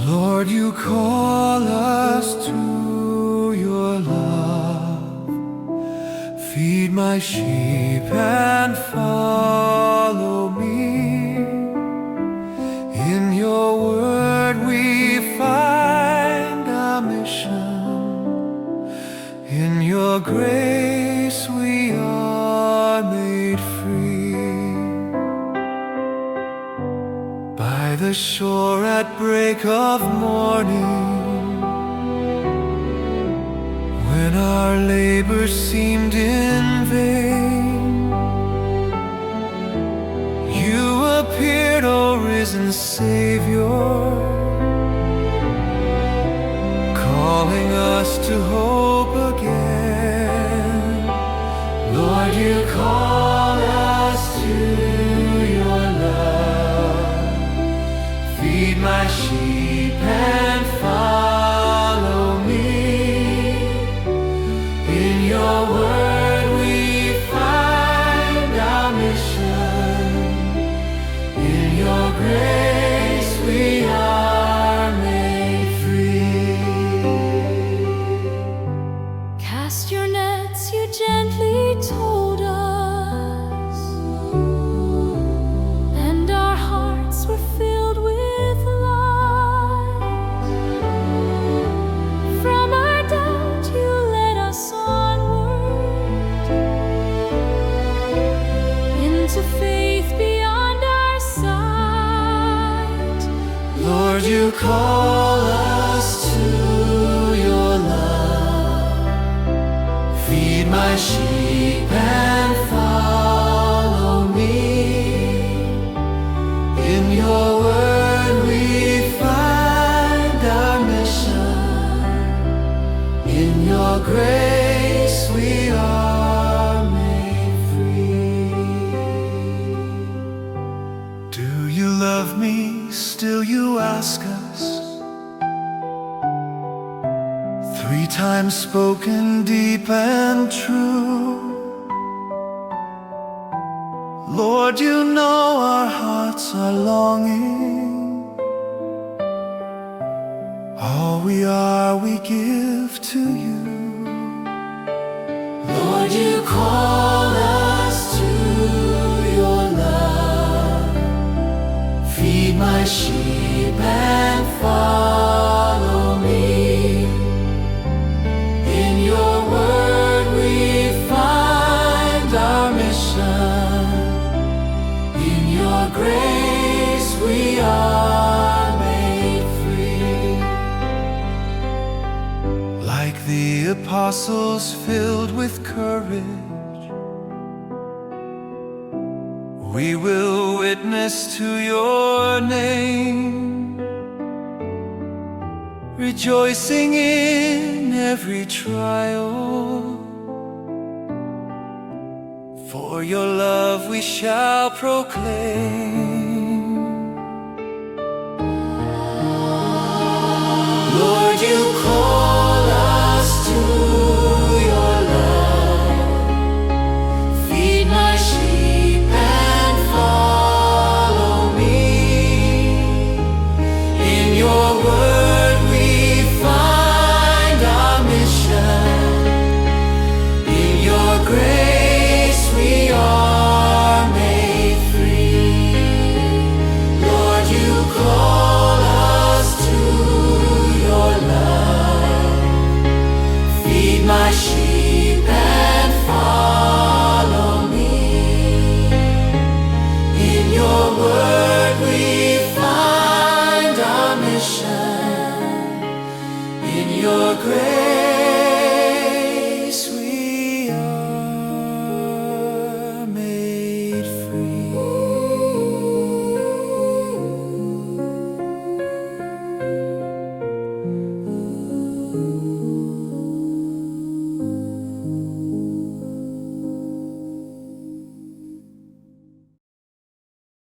Lord, you call us to your love. Feed my sheep and follow me. In your word we find our mission. In your grace we are made free. By the shore at break of morning, when our labor seemed in vain, you appeared, O risen Savior, calling us to hope again. Lord, you call us to your love. Feed my sheep and follow me. In your word we find our mission. In your grace we are made free. Cast your nets, you gently told us, and our hearts were filled with light. From our doubt you led us onward into faith beyond our sight. Lord, you call us to your love. Feed my sheep and follow me. In your word we find our mission. In your grace we are made free. Do you love me? Still you ask us. 3 times spoken, deep and true. Lord, you know our hearts are longing. All we are, we give to you. Lord, you call us to your love. Feed my sheep and follow me. In your word we find our mission. In your grace we are made free. Like the apostles filled with courage, we will witness to your name, rejoicing in every trial. For your love we shall proclaim.